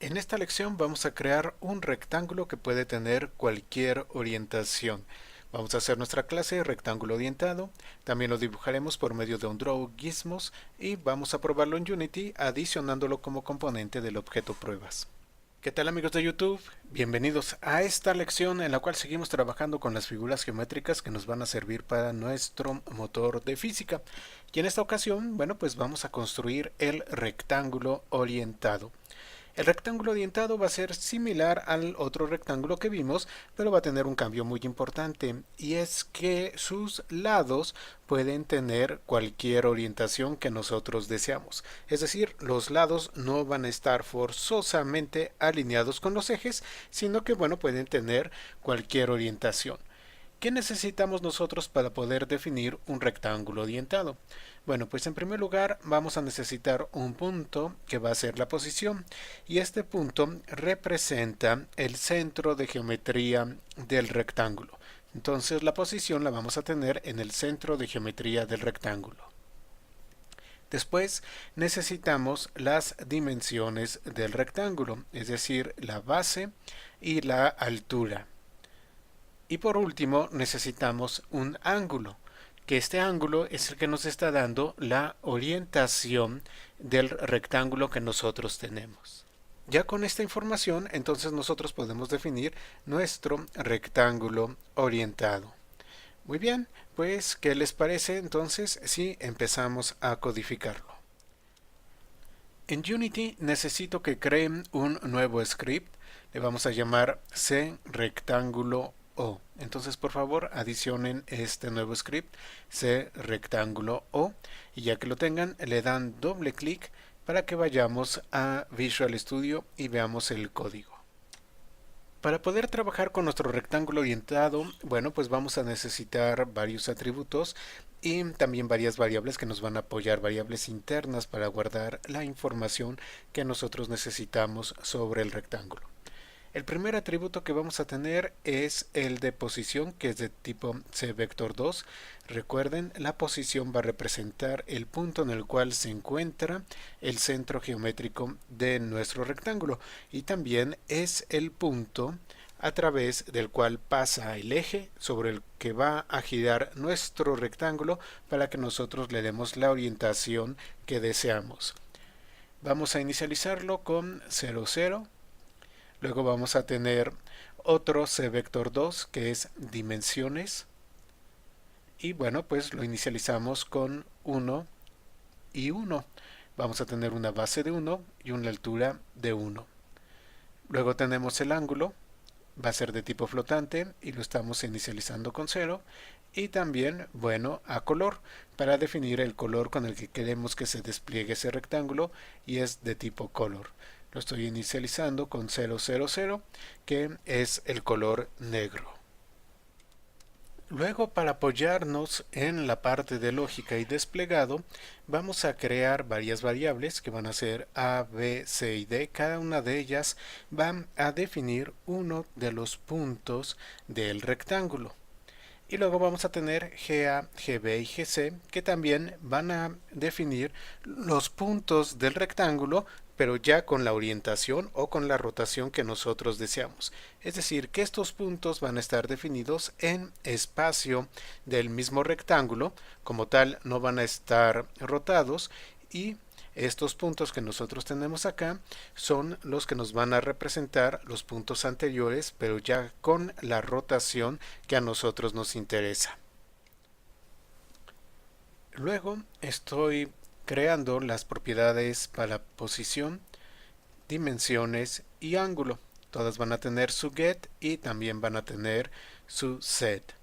En esta lección vamos a crear un rectángulo que puede tener cualquier orientación. Vamos a hacer nuestra clase rectángulo orientado, también lo dibujaremos por medio de un Draw Gizmos y vamos a probarlo en Unity adicionándolo como componente del objeto pruebas. ¿Qué tal amigos de YouTube? Bienvenidos a esta lección en la cual seguimos trabajando con las figuras geométricas que nos van a servir para nuestro motor de física. Y en esta ocasión, bueno, pues vamos a construir el rectángulo orientado. El rectángulo orientado va a ser similar al otro rectángulo que vimos, pero va a tener un cambio muy importante, y es que sus lados pueden tener cualquier orientación que nosotros deseamos. Es decir, los lados no van a estar forzosamente alineados con los ejes, sino que bueno, pueden tener cualquier orientación. ¿Qué necesitamos nosotros para poder definir un rectángulo orientado? Bueno, pues en primer lugar vamos a necesitar un punto que va a ser la posición, y este punto representa el centro de geometría del rectángulo. Entonces la posición la vamos a tener en el centro de geometría del rectángulo. Después necesitamos las dimensiones del rectángulo, es decir, la base y la altura. Y por último necesitamos un ángulo, que este ángulo es el que nos está dando la orientación del rectángulo que nosotros tenemos. Ya con esta información, entonces nosotros podemos definir nuestro rectángulo orientado. Muy bien, pues ¿qué les parece entonces si empezamos a codificarlo? En Unity necesito que creen un nuevo script. Le vamos a llamar cRectángulo O. Entonces por favor adicionen este nuevo script cRectángulo O, y ya que lo tengan le dan doble clic para que vayamos a Visual Studio y veamos el código. Para poder trabajar con nuestro rectángulo orientado, bueno, pues vamos a necesitar varios atributos y también varias variables que nos van a apoyar, variables internas para guardar la información que nosotros necesitamos sobre el rectángulo. El primer atributo que vamos a tener es el de posición, que es de tipo cvector2. Recuerden, la posición va a representar el punto en el cual se encuentra el centro geométrico de nuestro rectángulo, y también es el punto a través del cual pasa el eje sobre el que va a girar nuestro rectángulo para que nosotros le demos la orientación que deseamos. Vamos a inicializarlo con 0, 0. Luego vamos a tener otro cvector2 que es dimensiones, y bueno, pues lo inicializamos con 1 y 1. Vamos a tener una base de 1 y una altura de 1. Luego tenemos el ángulo, va a ser de tipo flotante y lo estamos inicializando con 0. Y también, bueno, a color, para definir el color con el que queremos que se despliegue ese rectángulo, y es de tipo color. Lo estoy inicializando con 000, que es el color negro. Luego, para apoyarnos en la parte de lógica y desplegado, vamos a crear varias variables que van a ser A, B, C y D. Cada una de ellas va a definir uno de los puntos del rectángulo. Y luego vamos a tener GA, GB y GC, que también van a definir los puntos del rectángulo, pero ya con la orientación o con la rotación que nosotros deseamos. Es decir, que estos puntos van a estar definidos en espacio del mismo rectángulo, como tal no van a estar rotados, y estos puntos que nosotros tenemos acá son los que nos van a representar los puntos anteriores, pero ya con la rotación que a nosotros nos interesa. Luego estoy creando las propiedades para posición, dimensiones y ángulo. Todas van a tener su get y también van a tener su set.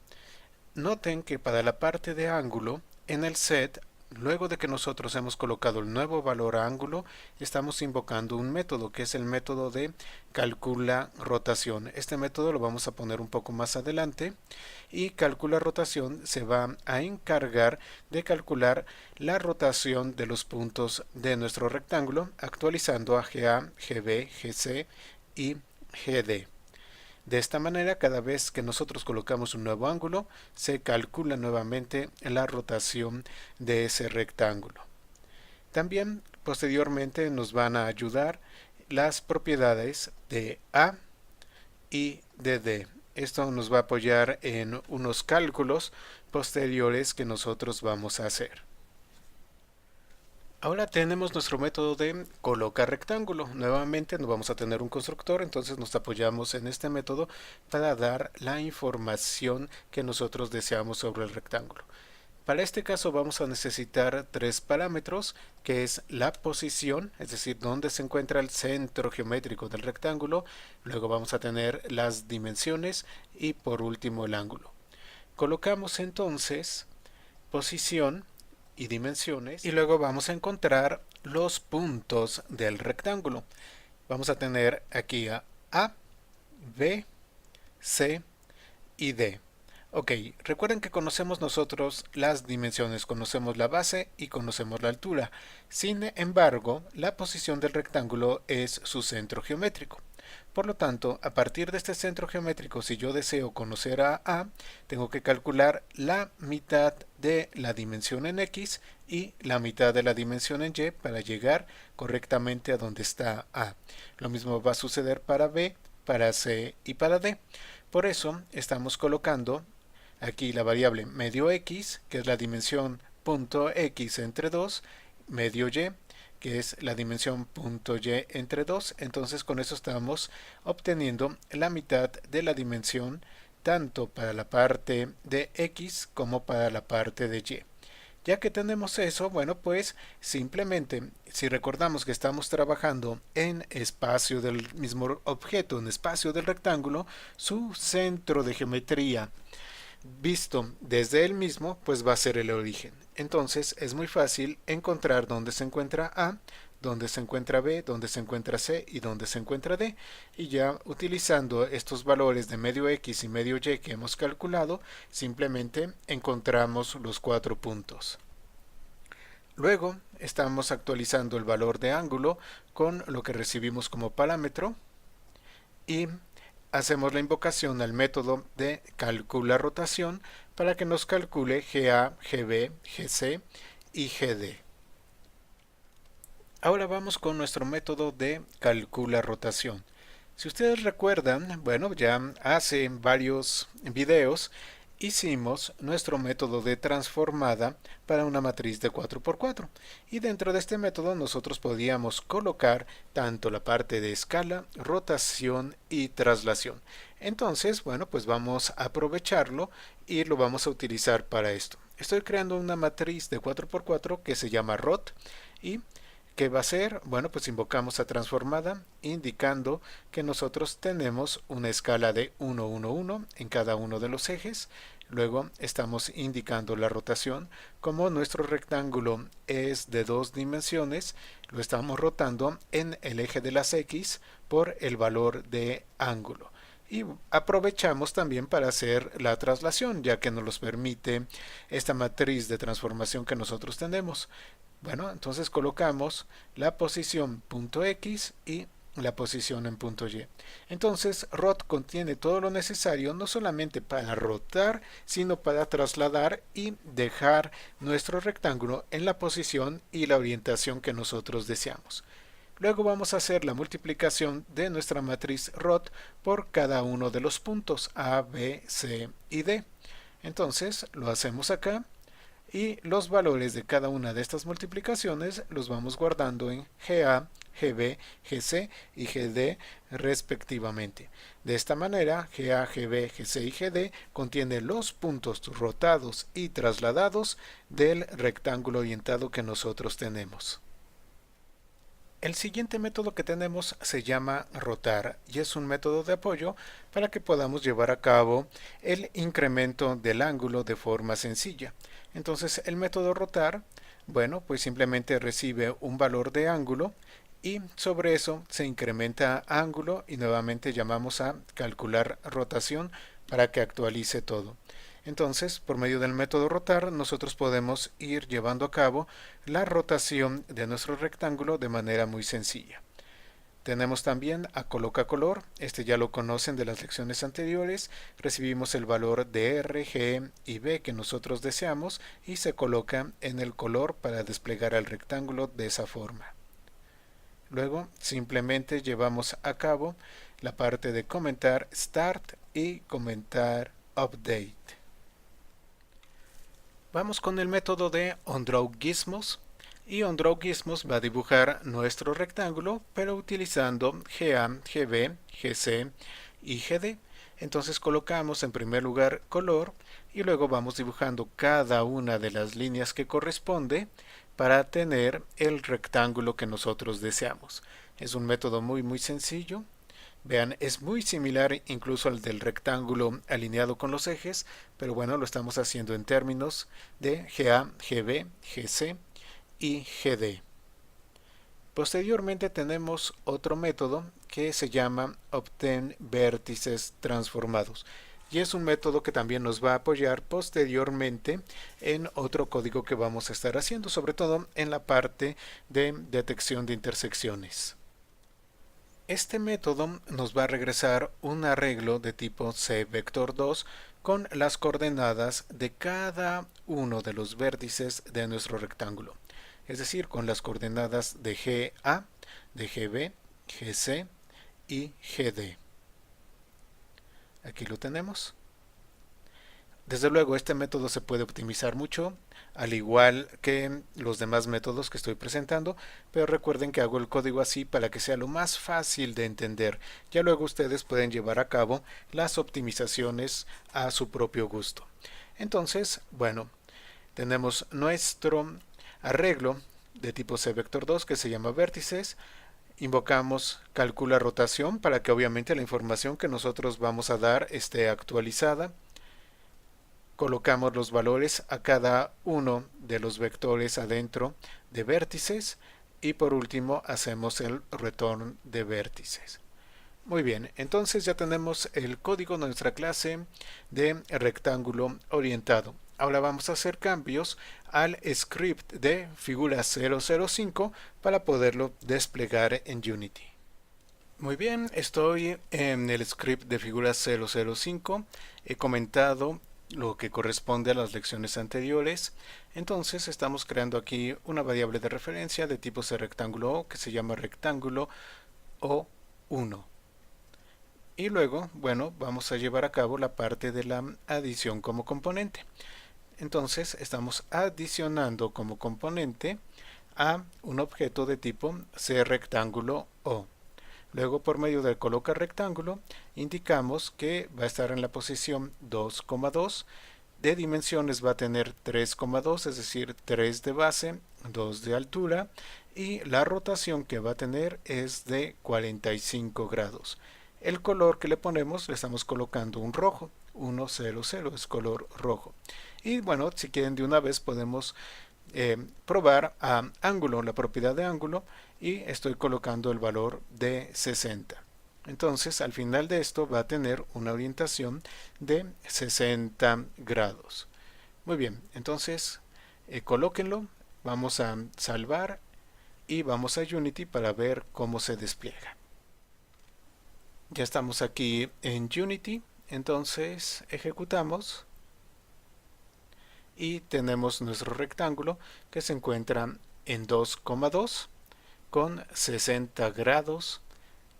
Noten que para la parte de ángulo, en el set, luego de que nosotros hemos colocado el nuevo valor a ángulo, estamos invocando un método que es el método de calcula rotación. Este método lo vamos a poner un poco más adelante, y calcula rotación se va a encargar de calcular la rotación de los puntos de nuestro rectángulo, actualizando a GA, GB, GC y GD. De esta manera, cada vez que nosotros colocamos un nuevo ángulo, se calcula nuevamente la rotación de ese rectángulo. También posteriormente nos van a ayudar las propiedades de A y de D. Esto nos va a apoyar en unos cálculos posteriores que nosotros vamos a hacer. Ahora tenemos nuestro método de coloca rectángulo. Nuevamente no vamos a tener un constructor, entonces nos apoyamos en este método para dar la información que nosotros deseamos sobre el rectángulo. Para este caso vamos a necesitar tres parámetros, que es la posición, es decir, dónde se encuentra el centro geométrico del rectángulo. Luego vamos a tener las dimensiones y por último el ángulo. Colocamos entonces posición y dimensiones y luego vamos a encontrar los puntos del rectángulo. Vamos a tener aquí a B, C y D. Ok, recuerden que conocemos nosotros las dimensiones, conocemos la base y conocemos la altura. Sin embargo, la posición del rectángulo es su centro geométrico. Por lo tanto, a partir de este centro geométrico, si yo deseo conocer a, tengo que calcular la mitad de la dimensión en X y la mitad de la dimensión en Y para llegar correctamente a donde está A. Lo mismo va a suceder para B, para C y para D. Por eso estamos colocando aquí la variable medio x, que es la dimensión punto x entre 2, medio y, que es la dimensión punto y entre 2. Entonces con eso estamos obteniendo la mitad de la dimensión tanto para la parte de x como para la parte de y. Ya que tenemos eso, bueno, pues simplemente si recordamos que estamos trabajando en espacio del mismo objeto, en espacio del rectángulo, su centro de geometría visto desde él mismo, pues va a ser el origen. Entonces es muy fácil encontrar dónde se encuentra A, dónde se encuentra B, dónde se encuentra C y dónde se encuentra D. Y ya utilizando estos valores de medio X y medio Y que hemos calculado, simplemente encontramos los 4 puntos. Luego estamos actualizando el valor de ángulo con lo que recibimos como parámetro y hacemos la invocación al método de calcula rotación para que nos calcule GA, GB, GC y GD. Ahora vamos con nuestro método de calcula rotación. Si ustedes recuerdan, bueno, ya hace varios videos hicimos nuestro método de transformada para una matriz de 4×4 y dentro de este método nosotros podíamos colocar tanto la parte de escala, rotación y traslación. Entonces, bueno, pues vamos a aprovecharlo y lo vamos a utilizar para esto. Estoy creando una matriz de 4×4 que se llama ROT y ¿qué va a hacer? Bueno, pues invocamos a transformada indicando que nosotros tenemos una escala de 1, 1, 1 en cada uno de los ejes. Luego estamos indicando la rotación. Como nuestro rectángulo es de 2 dimensiones, lo estamos rotando en el eje de las X por el valor de ángulo. Y aprovechamos también para hacer la traslación, ya que nos los permite esta matriz de transformación que nosotros tenemos. Bueno, entonces colocamos la posición punto X y la posición en punto Y. Entonces, ROT contiene todo lo necesario no solamente para rotar, sino para trasladar y dejar nuestro rectángulo en la posición y la orientación que nosotros deseamos. Luego vamos a hacer la multiplicación de nuestra matriz ROT por cada uno de los puntos A, B, C y D. Entonces, lo hacemos acá. Y los valores de cada una de estas multiplicaciones los vamos guardando en GA, GB, GC y GD respectivamente. De esta manera, GA, GB, GC y GD contienen los puntos rotados y trasladados del rectángulo orientado que nosotros tenemos. El siguiente método que tenemos se llama rotar y es un método de apoyo para que podamos llevar a cabo el incremento del ángulo de forma sencilla. Entonces el método rotar, bueno, pues simplemente recibe un valor de ángulo y sobre eso se incrementa ángulo y nuevamente llamamos a calcular rotación para que actualice todo. Entonces, por medio del método rotar, nosotros podemos ir llevando a cabo la rotación de nuestro rectángulo de manera muy sencilla. Tenemos también a coloca color, este ya lo conocen de las lecciones anteriores, recibimos el valor de R, G y B que nosotros deseamos y se coloca en el color para desplegar el rectángulo de esa forma. Luego simplemente llevamos a cabo la parte de comentar start y comentar update. Vamos con el método de onDrawGizmos y onDrawGizmos va a dibujar nuestro rectángulo pero utilizando GA, GB, GC y GD. Entonces colocamos en primer lugar color y luego vamos dibujando cada una de las líneas que corresponde para tener el rectángulo que nosotros deseamos. Es un método muy sencillo. Vean, es muy similar incluso al del rectángulo alineado con los ejes, pero bueno, lo estamos haciendo en términos de GA, GB, GC y GD. Posteriormente tenemos otro método que se llama Obtain Vértices Transformados. Y es un método que también nos va a apoyar posteriormente en otro código que vamos a estar haciendo, sobre todo en la parte de detección de intersecciones. Este método nos va a regresar un arreglo de tipo cvector2 con las coordenadas de cada uno de los vértices de nuestro rectángulo. Es decir, con las coordenadas de GA, de GB, GC y GD. Aquí lo tenemos. Desde luego este método se puede optimizar mucho, al igual que los demás métodos que estoy presentando, pero recuerden que hago el código así para que sea lo más fácil de entender. Ya luego ustedes pueden llevar a cabo las optimizaciones a su propio gusto. Entonces, bueno, tenemos nuestro arreglo de tipo cvector2 que se llama vértices. Invocamos calcula rotación para que obviamente la información que nosotros vamos a dar esté actualizada. Colocamos los valores a cada uno de los vectores adentro de vértices y por último hacemos el return de vértices. Muy bien, entonces ya tenemos el código de nuestra clase de rectángulo orientado. Ahora vamos a hacer cambios al script de figura 005 para poderlo desplegar en Unity. Muy bien, estoy en el script de figura 005. He comentado lo que corresponde a las lecciones anteriores. Entonces estamos creando aquí una variable de referencia de tipo cRectángulo O que se llama rectángulo O1. Y luego, bueno, vamos a llevar a cabo la parte de la adición como componente. Entonces estamos adicionando como componente a un objeto de tipo cRectángulo O. Luego, por medio del coloca rectángulo, indicamos que va a estar en la posición 2,2. De dimensiones va a tener 3,2, es decir, 3 de base, 2 de altura. Y la rotación que va a tener es de 45 grados. El color que le ponemos, le estamos colocando un rojo. 100 es color rojo. Y bueno, si quieren de una vez podemos probar a ángulo, la propiedad de ángulo, y estoy colocando el valor de 60. Entonces al final de esto va a tener una orientación de 60 grados. Muy bien, entonces colóquenlo, vamos a salvar y vamos a Unity para ver cómo se despliega. Ya estamos aquí en Unity, entonces ejecutamos y tenemos nuestro rectángulo que se encuentra en 2,2 con 60 grados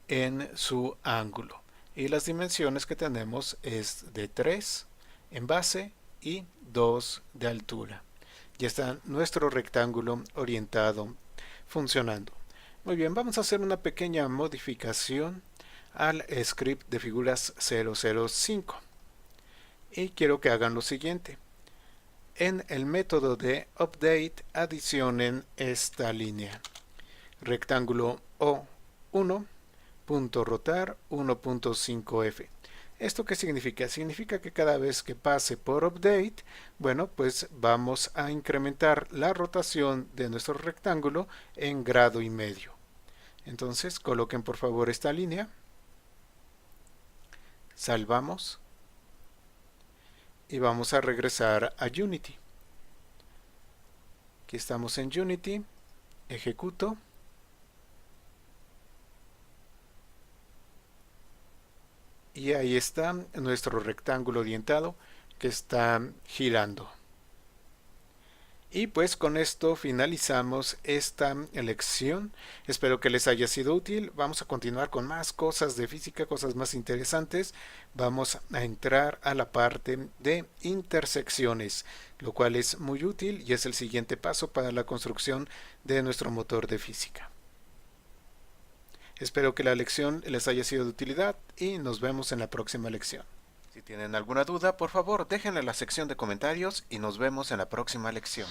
en su ángulo y las dimensiones que tenemos es de 3 en base y 2 de altura. Ya está nuestro rectángulo orientado funcionando. Muy bien, vamos a hacer una pequeña modificación al script de figuras 005 y quiero que hagan lo siguiente. En el método de update adicionen esta línea. Rectángulo O1, punto rotar 1.5F. ¿Esto qué significa? Significa que cada vez que pase por update, bueno, pues vamos a incrementar la rotación de nuestro rectángulo en grado y medio. Entonces coloquen por favor esta línea. Salvamos. Y vamos a regresar a Unity. Aquí estamos en Unity. Ejecuto. Y ahí está nuestro rectángulo orientado que está girando. Y pues con esto finalizamos esta lección. Espero que les haya sido útil. Vamos a continuar con más cosas de física, cosas más interesantes. Vamos a entrar a la parte de intersecciones, lo cual es muy útil y es el siguiente paso para la construcción de nuestro motor de física. Espero que la lección les haya sido de utilidad y nos vemos en la próxima lección. Si tienen alguna duda, por favor, déjenla en la sección de comentarios y nos vemos en la próxima lección.